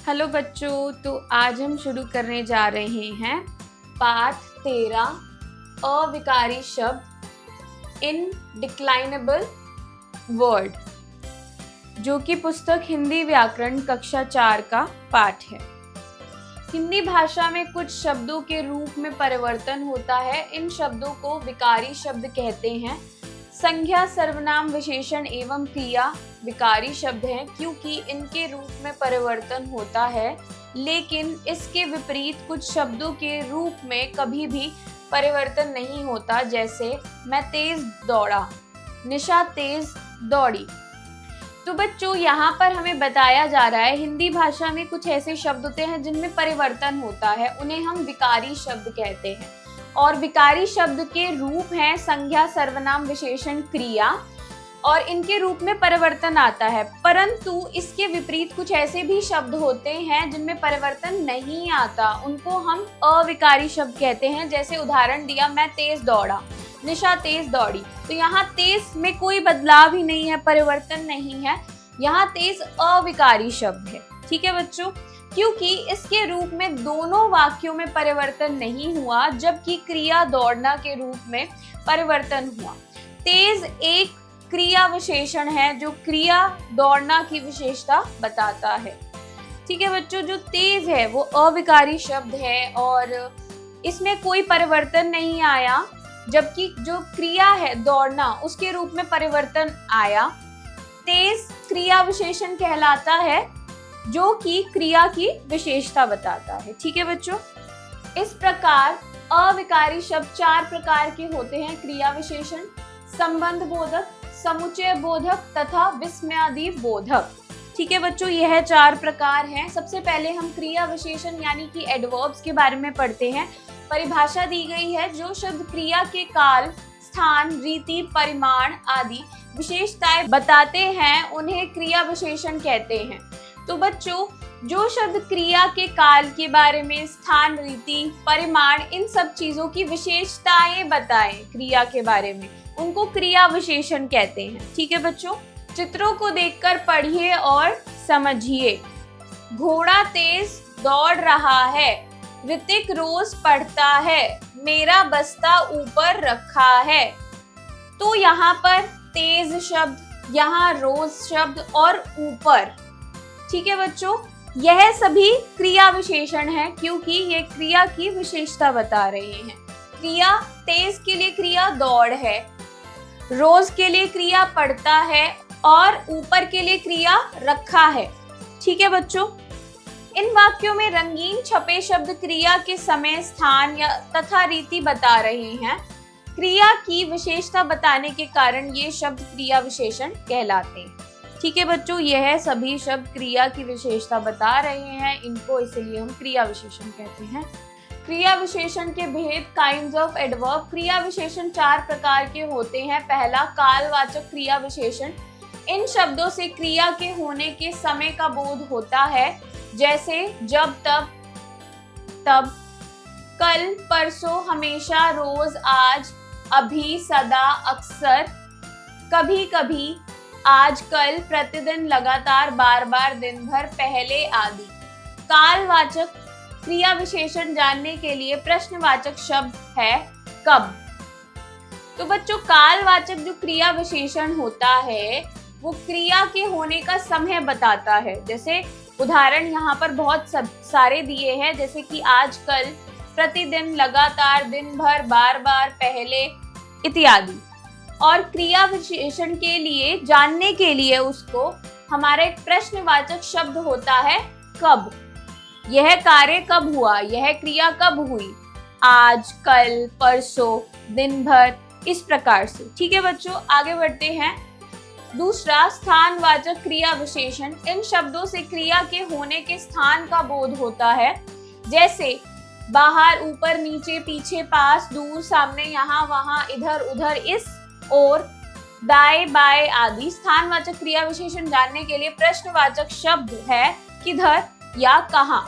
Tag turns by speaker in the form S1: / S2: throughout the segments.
S1: Hello बच्चों, तो आज हम शुरू करने जा रहे हैं पाठ 13 अविकारी शब्द इन डिक्लाइनेबल वर्ड, जो कि पुस्तक हिंदी व्याकरण कक्षा 4 का पाठ है। हिंदी भाषा में कुछ शब्दों के रूप में परिवर्तन होता है। इन शब्दों को विकारी शब्द कहते हैं। संज्ञा, सर्वनाम, विशेषण एवं क्रिया विकारी शब्द हैं क्योंकि इनके रूप में परिवर्तन होता है, लेकिन इसके विपरीत कुछ शब्दों के रूप में कभी भी परिवर्तन नहीं होता। जैसे मैं तेज दौड़ा, निशा तेज दौड़ी। तो बच्चों, यहाँ पर हमें बताया जा रहा है हिंदी भाषा में कुछ ऐसे शब्द होते हैं जिनमें परिवर्तन होता है, उन्हें हम विकारी शब्द कहते हैं। और विकारी शब्द के रूप हैं संज्ञा, सर्वनाम, विशेषण, क्रिया, और इनके रूप में परिवर्तन आता है। परंतु इसके विपरीत कुछ ऐसे भी शब्द होते हैं जिनमें परिवर्तन नहीं आता, उनको हम अविकारी शब्द कहते हैं। जैसे उदाहरण दिया, मैं तेज दौड़ा, निशा तेज दौड़ी। तो यहाँ तेज में कोई बदलाव ही नहीं है, परिवर्तन नहीं है, यहाँ तेज अविकारी शब्द है। ठीक है बच्चों, क्योंकि इसके रूप में दोनों वाक्यों में परिवर्तन नहीं हुआ, जबकि क्रिया दौड़ना के रूप में परिवर्तन हुआ। तेज एक क्रिया विशेषण है जो क्रिया दौड़ना की विशेषता बताता है। ठीक है बच्चों, जो तेज है वो अविकारी शब्द है और इसमें कोई परिवर्तन नहीं आया, जबकि जो क्रिया है दौड़ना, उसके रूप में परिवर्तन आया। तेज क्रिया विशेषण कहलाता है जो कि क्रिया की विशेषता बताता है। ठीक है बच्चों, इस प्रकार अविकारी शब्द 4 प्रकार के होते हैं: क्रिया विशेषण, संबंध बोधक, समुच्चय बोधक तथा विस्मयादि बोधक। ठीक है बच्चों, यह 4 प्रकार हैं। सबसे पहले हम क्रिया विशेषण यानी कि एडवर्ब्स के बारे में पढ़ते हैं। परिभाषा दी गई है: जो शब्द क्रिया के काल, स्थान, रीति, परिमाण आदि विशेषताएं बताते हैं उन्हें क्रिया विशेषण कहते हैं। तो बच्चों, जो शब्द क्रिया के काल के बारे में, स्थान, रीति, परिमाण, इन सब चीजों की विशेषताएं बताएं क्रिया के बारे में, उनको क्रिया विशेषण कहते हैं। ठीक है बच्चों, चित्रों को देखकर पढ़िए और समझिए। घोड़ा तेज दौड़ रहा है, ऋतिक रोज पढ़ता है, मेरा बस्ता ऊपर रखा है। तो यहाँ पर तेज शब्द, यहाँ रोज शब्द और ऊपर। ठीक है बच्चों, यह सभी क्रिया विशेषण हैं क्योंकि ये क्रिया की विशेषता बता रहे हैं। क्रिया तेज के लिए क्रिया दौड़ है, रोज के लिए क्रिया पढ़ता है और ऊपर के लिए क्रिया रखा है। ठीक है बच्चों, इन वाक्यों में रंगीन छपे शब्द क्रिया के समय, स्थान या तथा रीति बता रहे हैं। क्रिया की विशेषता बताने के कारण ये शब्द क्रिया विशेषण कहलाते हैं। ठीक है बच्चों, यह सभी शब्द क्रिया की विशेषता बता रहे हैं, इनको इसलिए हम क्रिया विशेषण कहते हैं। क्रिया विशेषण के भेद, काइंड्स ऑफ एडवर्ब। क्रिया विशेषण 4 प्रकार के होते हैं। पहला, कालवाचक क्रिया विशेषण। इन शब्दों से क्रिया के होने के समय का बोध होता है, जैसे जब, तब, तब, कल, परसों, हमेशा, रोज, आज, अभी, सदा, अक्सर, कभी कभी, आजकल, प्रतिदिन, लगातार, बार बार, दिन भर, पहले आदि। कालवाचक क्रिया विशेषण जानने के लिए प्रश्नवाचक शब्द है कब। तो बच्चों, कालवाचक जो क्रिया विशेषण होता है वो क्रिया के होने का समय बताता है। जैसे उदाहरण यहाँ पर बहुत सारे दिए हैं, जैसे कि आजकल, प्रतिदिन, लगातार, दिन भर, बार बार, पहले इत्यादि। और क्रिया विशेषण के लिए जानने के लिए उसको हमारा एक प्रश्नवाचक शब्द होता है कब। यह कार्य कब हुआ, यह क्रिया कब हुई, आज, कल, परसों, दिन भर, इस प्रकार से। ठीक है बच्चों, आगे बढ़ते हैं। दूसरा, स्थानवाचक क्रिया विशेषण। इन शब्दों से क्रिया के होने के स्थान का बोध होता है, जैसे बाहर, ऊपर, नीचे, पीछे, पास, दूर, सामने, यहाँ, वहां, इधर, उधर, इस और, दाएं, बाएं आदि। स्थानवाचक क्रिया विशेषण जानने के लिए प्रश्नवाचक शब्द है किधर या कहाँ।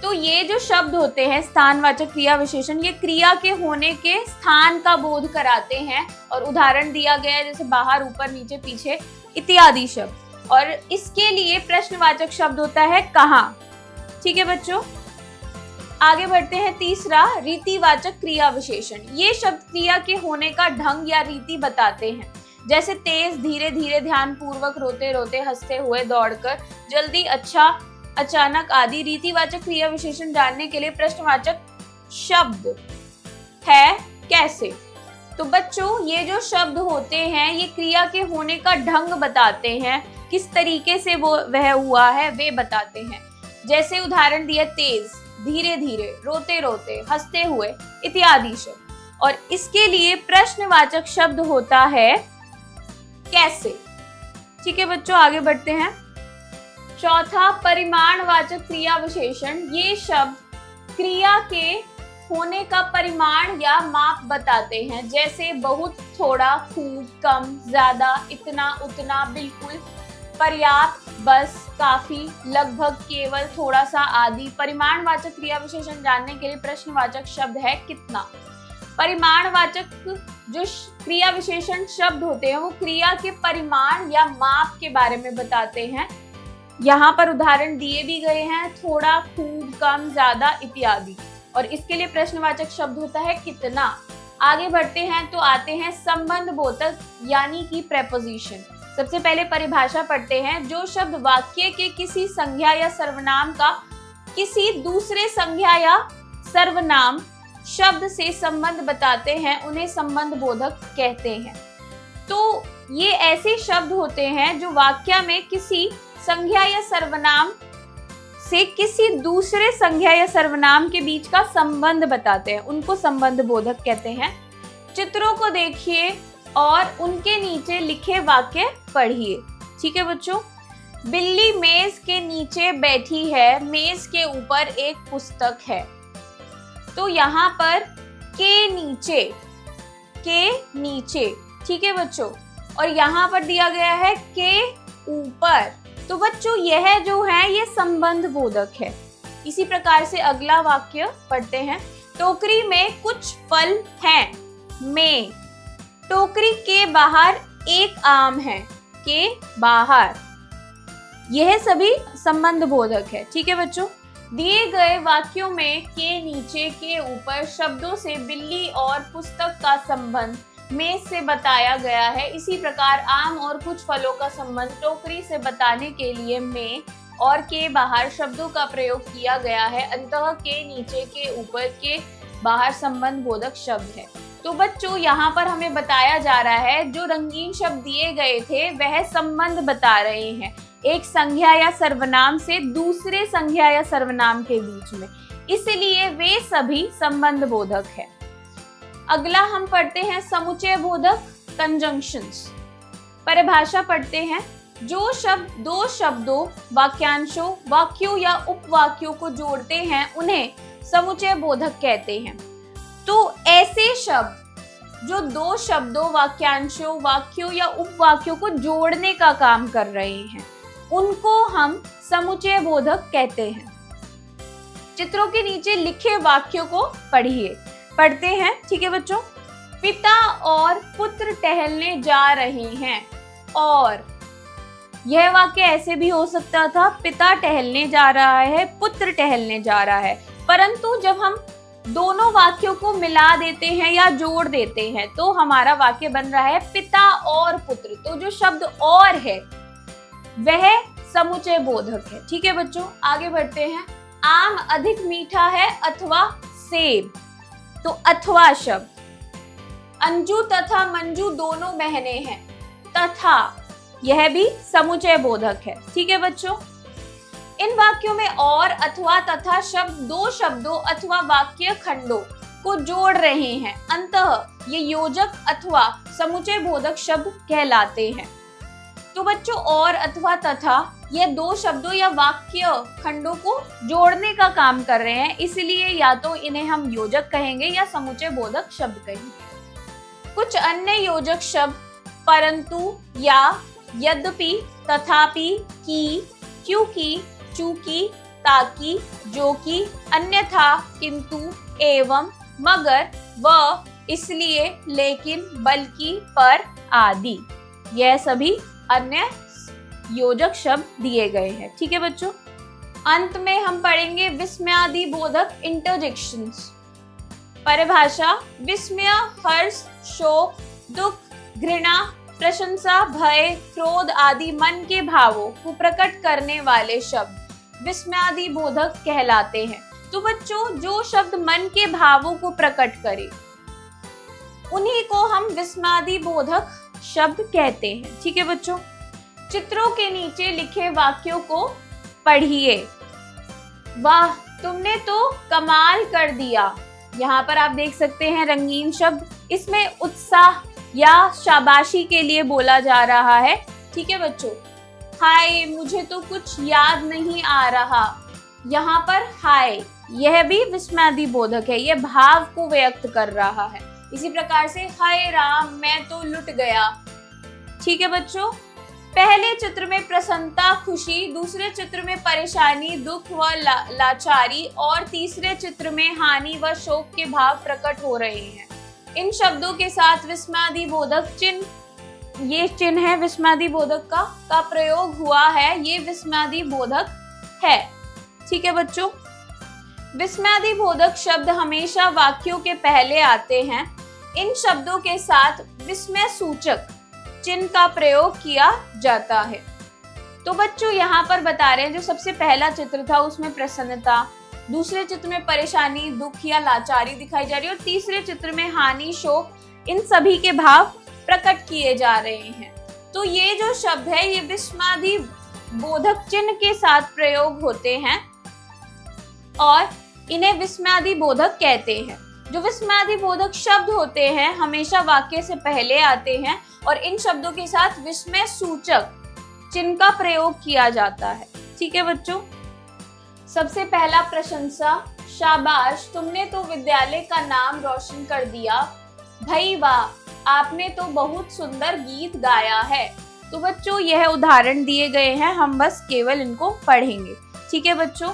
S1: तो ये जो शब्द होते हैं स्थानवाचक क्रिया विशेषण, ये क्रिया के होने के स्थान का बोध कराते हैं। और उदाहरण दिया गया है जैसे बाहर, ऊपर, नीचे, पीछे इत्यादि शब्द। और इसके लिए प्रश्नवाचक शब्द होता है कहाँ। ठीक है बच्चों, आगे बढ़ते हैं। तीसरा, रीतिवाचक क्रिया विशेषण। ये शब्द क्रिया के होने का ढंग या रीति बताते हैं, जैसे तेज, धीरे धीरे, ध्यान पूर्वक, रोते रोते, हंसते हुए, दौड़कर, जल्दी, अच्छा, अचानक आदि। रीतिवाचक क्रिया विशेषण जानने के लिए प्रश्नवाचक शब्द है कैसे। तो बच्चों, ये जो शब्द होते हैं ये क्रिया के होने का ढंग बताते हैं, किस तरीके से वह हुआ है वे बताते हैं। जैसे उदाहरण दिया, तेज, धीरे धीरे, रोते रोते, हंसते हुए इत्यादि शब्द। और इसके लिए प्रश्नवाचक शब्द होता है कैसे। ठीक है बच्चों, आगे बढ़ते हैं। चौथा, परिमाणवाचक क्रिया विशेषण। ये शब्द क्रिया के होने का परिमाण या माप बताते हैं, जैसे बहुत, थोड़ा, खूब, कम, ज्यादा, इतना, उतना, बिल्कुल, पर्याप्त, बस, काफी, लगभग, केवल, थोड़ा सा आदि। परिमाणवाचक क्रिया विशेषण जानने के लिए प्रश्नवाचक शब्द है कितना। परिमाणवाचक जो क्रिया विशेषण शब्द होते हैं वो क्रिया के परिमाण या माप के बारे में बताते हैं। यहाँ पर उदाहरण दिए भी गए हैं, थोड़ा, खूब, कम, ज्यादा इत्यादि। और इसके लिए प्रश्नवाचक शब्द होता है कितना। आगे बढ़ते हैं तो आते हैं संबंध बोधक यानी कि प्रेपोजिशन। सबसे पहले परिभाषा पढ़ते हैं। जो शब्द वाक्य के किसी संज्ञा या सर्वनाम का किसी दूसरे संज्ञा या सर्वनाम शब्द से संबंध बताते हैं उन्हें संबंध बोधक कहते हैं। तो ये ऐसे शब्द होते हैं जो वाक्य में किसी संज्ञा या सर्वनाम से किसी दूसरे संज्ञा या सर्वनाम के बीच का संबंध बताते हैं, उनको संबंध बोधक कहते हैं। चित्रों को देखिए और उनके नीचे लिखे वाक्य पढ़िए। ठीक है बच्चों, बिल्ली मेज के नीचे बैठी है, मेज के ऊपर एक पुस्तक है। तो यहाँ पर के नीचे, ठीक है बच्चों, और यहाँ पर दिया गया है के ऊपर। तो बच्चों यह जो है ये संबंध बोधक है। इसी प्रकार से अगला वाक्य पढ़ते हैं। टोकरी में कुछ फल हैं, में। टोकरी के बाहर एक आम है, के बाहर। यह सभी संबंध बोधक है। ठीक है बच्चों, दिए गए वाक्यों में के नीचे, के ऊपर शब्दों से बिल्ली और पुस्तक का संबंध मेज से बताया गया है। इसी प्रकार आम और कुछ फलों का संबंध टोकरी से बताने के लिए में और के बाहर शब्दों का प्रयोग किया गया है। अंततः के नीचे, के ऊपर, के बाहर संबंध बोधक शब्द है। तो बच्चों यहाँ पर हमें बताया जा रहा है जो रंगीन शब्द दिए गए थे वह संबंध बता रहे हैं एक संज्ञा या सर्वनाम से दूसरे संज्ञा या सर्वनाम के बीच में, इसलिए वे सभी संबंध बोधक है। अगला हम पढ़ते हैं समुच्चय बोधक कंजंक्शंस। परिभाषा पढ़ते हैं। जो शब्द दो शब्दों, वाक्यांशों, वाक्यों या उपवाक्यों को जोड़ते हैं उन्हें समुच्चय बोधक कहते हैं। तो ऐसे शब्द जो दो शब्दों, वाक्यांशों, वाक्यों या उपवाक्यों को जोड़ने का काम कर रहे हैं उनको हम समुच्चय बोधक कहते हैं। चित्रों के नीचे लिखे वाक्यों को पढ़ते हैं। ठीक है बच्चों, पिता और पुत्र टहलने जा रहे हैं। और यह वाक्य ऐसे भी हो सकता था, पिता टहलने जा रहा है, पुत्र टहलने जा रहा है। परंतु जब हम दोनों वाक्यों को मिला देते हैं या जोड़ देते हैं तो हमारा वाक्य बन रहा है पिता और पुत्र। तो जो शब्द और है वह समुच्चय बोधक है। ठीक है बच्चों, आगे बढ़ते हैं। आम अधिक मीठा है अथवा सेब। तो अथवा शब्द, अंजू तथा मंजू दोनों बहनें हैं, तथा यह भी समुच्चय बोधक है। ठीक है बच्चों, इन वाक्यों में और, अथवा, तथा शब्द दो शब्दों अथवा वाक्य खंडों को जोड़ रहे हैं, अंततः ये योजक अथवा समुच्चय बोधक शब्द कहलाते हैं। तो बच्चों और, अथवा, तथा ये दो शब्दों या वाक्य खंडों को जोड़ने का काम कर रहे हैं, इसलिए या तो इन्हें हम योजक कहेंगे या समुच्चय बोधक शब्द कहेंगे। कुछ अन्य योजक शब्द परंतु, या, यद्यपि, तथापि, की, क्योंकि, चूंकि, ताकि, जो कि, अन्यथा, किंतु, एवं, मगर, व, इसलिए, लेकिन, बल्कि, पर आदि, यह सभी अन्य योजक शब्द दिए गए हैं। ठीक है बच्चों, अंत में हम पढ़ेंगे विस्मयादि बोधक इंटरजेक्शंस। परिभाषा: विस्मय, हर्ष, शोक, दुख, घृणा, प्रशंसा, भय, क्रोध आदि मन के भावों को प्रकट करने वाले शब्द विस्मयादि बोधक कहलाते हैं। तो बच्चों, जो शब्द मन के भावों को प्रकट करे उन्हीं को हम विस्मयादि बोधक शब्द कहते हैं। ठीक है बच्चों, चित्रों के नीचे लिखे वाक्यों को पढ़िए। वाह, तुमने तो कमाल कर दिया। यहाँ पर आप देख सकते हैं रंगीन शब्द, इसमें उत्साह या शाबाशी के लिए बोला जा रहा है। ठीक है बच्चों। हाय, मुझे तो कुछ याद नहीं आ रहा। यहाँ पर हाय, यह भी विस्मयादि बोधक है, यह भाव को व्यक्त कर रहा है। इसी प्रकार से हाय राम, मैं तो लुट गया। ठीक है बच्चों। पहले चित्र में प्रसन्नता, खुशी, दूसरे चित्र में परेशानी, दुख व लाचारी और तीसरे चित्र में हानि व शोक के भाव प्रकट हो रहे हैं। इन शब्दों के साथ विस्मयादि बोधक चिन्ह, ये चिन्ह है विस्मयादि बोधक का प्रयोग हुआ है, ये विस्मयादि बोधक है। ठीक है बच्चों। विस्मयादि बोधक शब्द हमेशा वाक्यों के पहले आते हैं। इन शब्दों के साथ विस्मय सूचक चिन्ह का प्रयोग किया जाता है। तो बच्चों, यहाँ पर बता रहे हैं जो सबसे पहला चित्र था उसमें प्रसन्नता, दूसरे चित्र में परेशानी, दुख या लाचारी दिखाई जा रही है और तीसरे चित्र में हानि, शोक, इन सभी के भाव प्रकट किए जा रहे हैं। तो ये जो शब्द है ये विस्मयादि बोधक चिन्ह के साथ प्रयोग होते हैं और इन्हें विस्मयादि बोधक कहते हैं। जो विस्मयादि बोधक शब्द होते हैं हमेशा वाक्य से पहले आते हैं और इन शब्दों के साथ विस्मय सूचक चिन्ह का प्रयोग किया जाता है। ठीक है बच्चों। सबसे पहला प्रशंसा: शाबाश, तुमने तो विद्यालय का नाम रोशन कर दिया। भई वाह, आपने तो बहुत सुंदर गीत गाया है। तो बच्चों, यह उदाहरण दिए गए हैं, हम बस केवल इनको पढ़ेंगे। ठीक है बच्चों।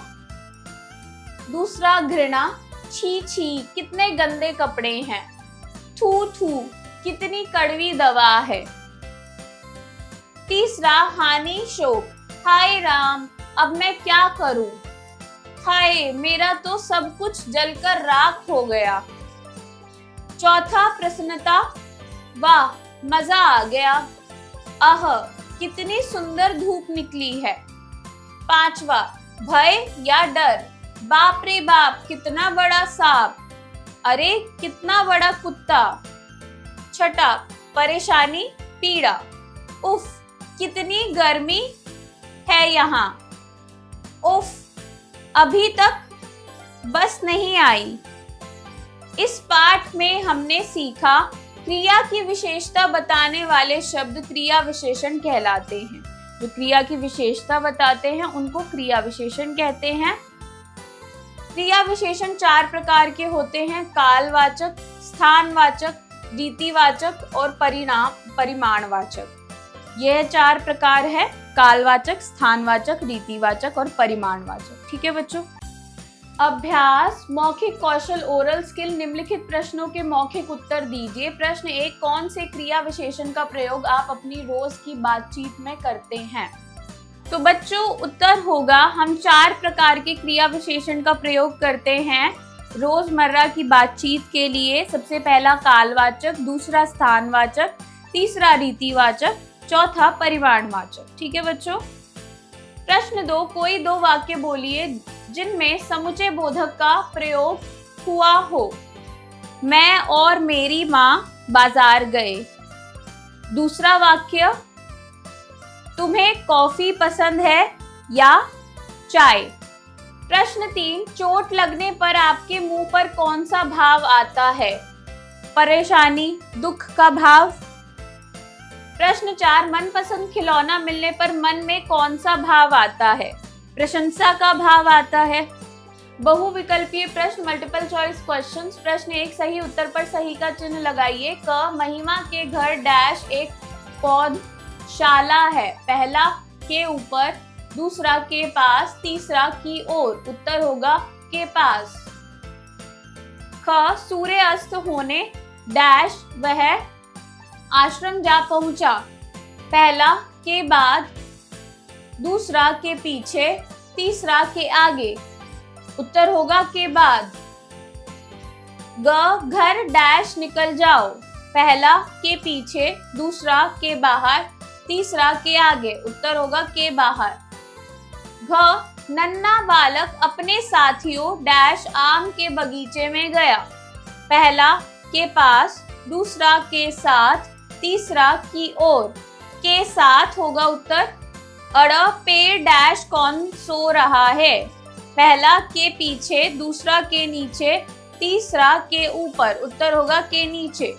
S1: दूसरा घृणा: छी छी, कितने गंदे कपड़े हैं। थू थू, कितनी कड़वी दवा है। तीसरा हानि शोक: हाय राम, अब मैं क्या करूं। हाय, मेरा तो सब कुछ जलकर राख हो गया। चौथा प्रसन्नता: वाह, मजा आ गया। आह, कितनी सुंदर धूप निकली है। पांचवा भय या डर: बाप रे बाप, कितना बड़ा सांप। अरे, कितना बड़ा कुत्ता। छठा परेशानी, पीड़ा: उफ, कितनी गर्मी है यहाँ। उफ, अभी तक बस नहीं आई। इस पाठ में हमने सीखा क्रिया की विशेषता बताने वाले शब्द क्रिया विशेषण कहलाते हैं। जो क्रिया की विशेषता बताते हैं उनको क्रिया विशेषण कहते हैं। क्रिया विशेषण 4 प्रकार के होते हैं: कालवाचक, स्थानवाचक, रीतिवाचक और परिमाणवाचक। यह 4 प्रकार है: कालवाचक, स्थानवाचक, रीतिवाचक और परिमाणवाचक। ठीक है बच्चों। अभ्यास: मौखिक कौशल ओरल स्किल। निम्नलिखित प्रश्नों के मौखिक उत्तर दीजिए। प्रश्न 1, कौन से क्रिया विशेषण का प्रयोग आप अपनी रोज की बातचीत में करते हैं। तो बच्चों, उत्तर होगा हम 4 प्रकार के क्रिया विशेषण का प्रयोग करते हैं रोजमर्रा की बातचीत के लिए। सबसे पहला कालवाचक, दूसरा स्थानवाचक, तीसरा रीतिवाचक, चौथा परिमाणवाचक। ठीक है बच्चों। प्रश्न 2, कोई 2 वाक्य बोलिए जिनमें समुच्चय बोधक का प्रयोग हुआ हो। मैं और मेरी माँ बाजार गए। दूसरा वाक्य, तुम्हें कॉफी पसंद है या चाय। प्रश्न 3, चोट लगने पर आपके मुंह पर कौन सा भाव आता है। परेशानी, दुख का भाव। प्रश्न 4, मनपसंद खिलौना मिलने पर मन में कौन सा भाव आता है। प्रशंसा का भाव आता है। बहुविकल्पीय प्रश्न, मल्टीपल चॉइस क्वेश्चंस। प्रश्न 1, सही उत्तर पर सही का चिन्ह लगाइए। क, महिमा के घर डैश एक पौधशाला है। पहला के ऊपर, दूसरा के पास, तीसरा की ओर। उत्तर होगा के पास। ख, सूर्य अस्त होने डैश वह आश्रम जा पहुंचा। पहला के बाद, दूसरा के पीछे, तीसरा के आगे, उत्तर होगा के बाद। ग घर डैश निकल जाओ, पहला के पीछे, दूसरा के बाहर, तीसरा के आगे, उत्तर होगा के बाहर। घ नन्हा बालक अपने साथियों डैश आम के बगीचे में गया, पहला के पास, दूसरा के साथ, तीसरा की ओर, के साथ होगा उत्तर। अड़ पेड़ डैश कौन सो रहा है, पहला के पीछे, दूसरा के नीचे, तीसरा के ऊपर, उत्तर होगा के नीचे।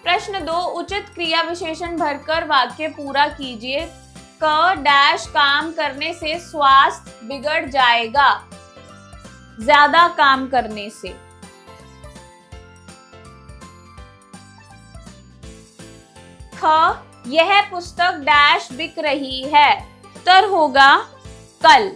S1: प्रश्न 2, उचित क्रिया विशेषण भरकर वाक्य पूरा कीजिए। क डैश काम करने से स्वास्थ्य बिगड़ जाएगा, ज्यादा काम करने से। ख यह पुस्तक डैश बिक रही है, उत्तर होगा कल।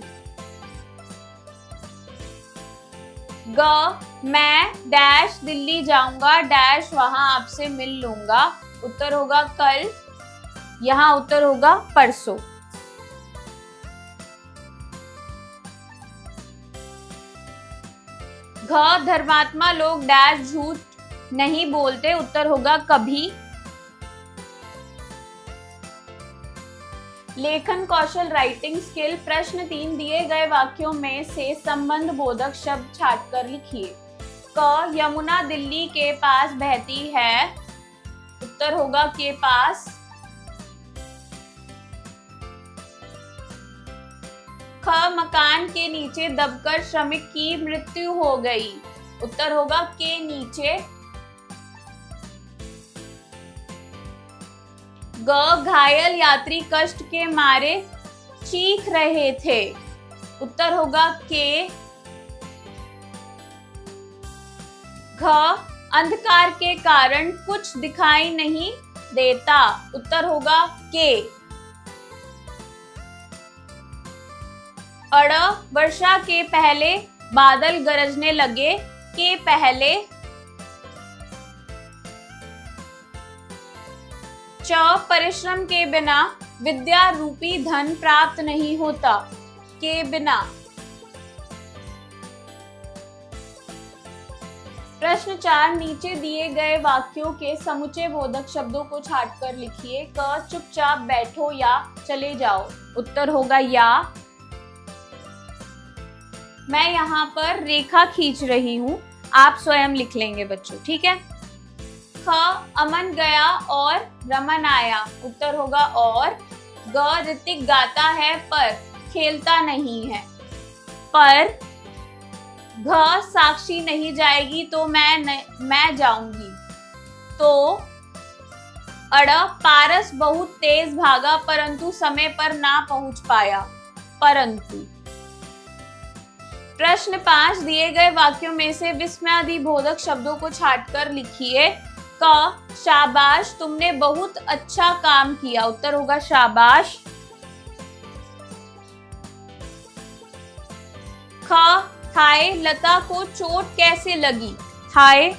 S1: ग मैं डैश दिल्ली जाऊंगा डैश वहां आपसे मिल लूंगा, उत्तर होगा कल, यहाँ उत्तर होगा परसों। घ धर्मात्मा लोग डैश झूठ नहीं बोलते, उत्तर होगा कभी। लेखन कौशल राइटिंग स्किल। प्रश्न 3, दिए गए वाक्यों में से संबंध बोधक शब्द छांटकर लिखिए। क यमुना दिल्ली के पास बहती है, उत्तर होगा के पास। ख मकान के नीचे दबकर श्रमिक की मृत्यु हो गई, उत्तर होगा के नीचे। ग घायल यात्री कष्ट के मारे चीख रहे थे, उत्तर होगा के। घ अंधकार के कारण कुछ दिखाई नहीं देता, उत्तर होगा के। अड़ वर्षा के पहले बादल गरजने लगे, के पहले। च परिश्रम के बिना विद्या रूपी धन प्राप्त नहीं होता, के बिना। प्रश्न 4, नीचे दिए गए वाक्यों के समुच्चय बोधक शब्दों को छांटकर लिखिए। क चुपचाप बैठो या चले जाओ, उत्तर होगा या। मैं यहाँ पर रेखा खींच रही हूँ, आप स्वयं लिख लेंगे बच्चों, ठीक है। ख अमन गया और रमन आया, उत्तर होगा और। ग ऋतिक गाता है पर खेलता नहीं है, पर। घ साक्षी नहीं जाएगी तो मैं जाऊंगी, तो। अड़ पारस बहुत तेज भागा परंतु समय पर ना पहुंच पाया, परंतु। प्रश्न 5, दिए गए वाक्यों में से विस्मयादि बोधक शब्दों को छांटकर लिखिए। क शाबाश तुमने बहुत अच्छा काम किया, उत्तर होगा शाबाश। ख हाय लता को चोट कैसे लगी, हाय।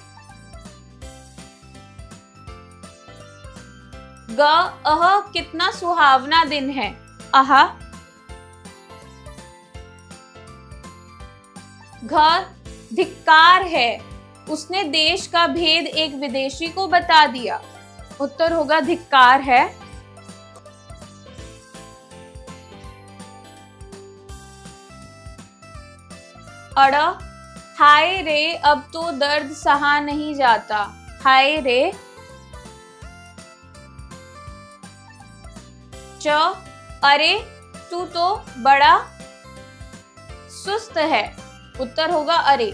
S1: ग अह कितना सुहावना दिन है, आह। घ धिक्कार है, उसने देश का भेद एक विदेशी को बता दिया, उत्तर होगा धिक्कार है। अड़ हाय रे अब तो दर्द सहा नहीं जाता, हाय रे। च अरे तू तो बड़ा सुस्त है, उत्तर होगा अरे।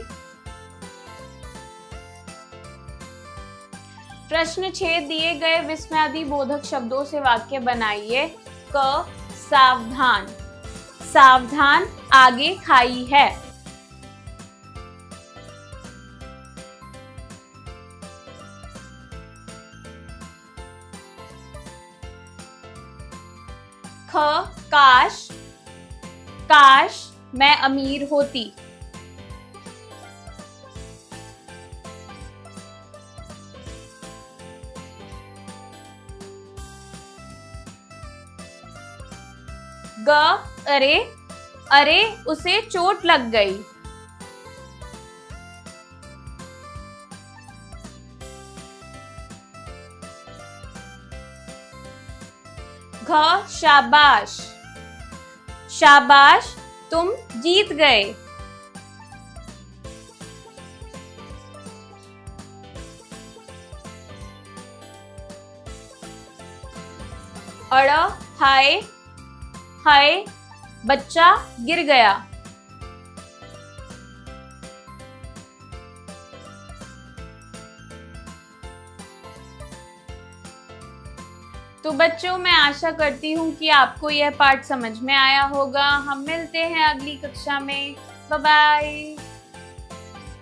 S1: प्रश्न 6, दिए गए विस्मयादि बोधक शब्दों से वाक्य बनाइए। क सावधान, सावधान आगे खाई है। ख काश, काश मैं अमीर होती। ग अरे अरे उसे चोट लग गई। घ शाबाश, शाबाश तुम जीत गए। अड़ हाय, हाय बच्चा गिर गया। तो बच्चों, मैं आशा करती हूँ कि आपको यह पाठ समझ में आया होगा। हम मिलते हैं अगली कक्षा में। Bye bye.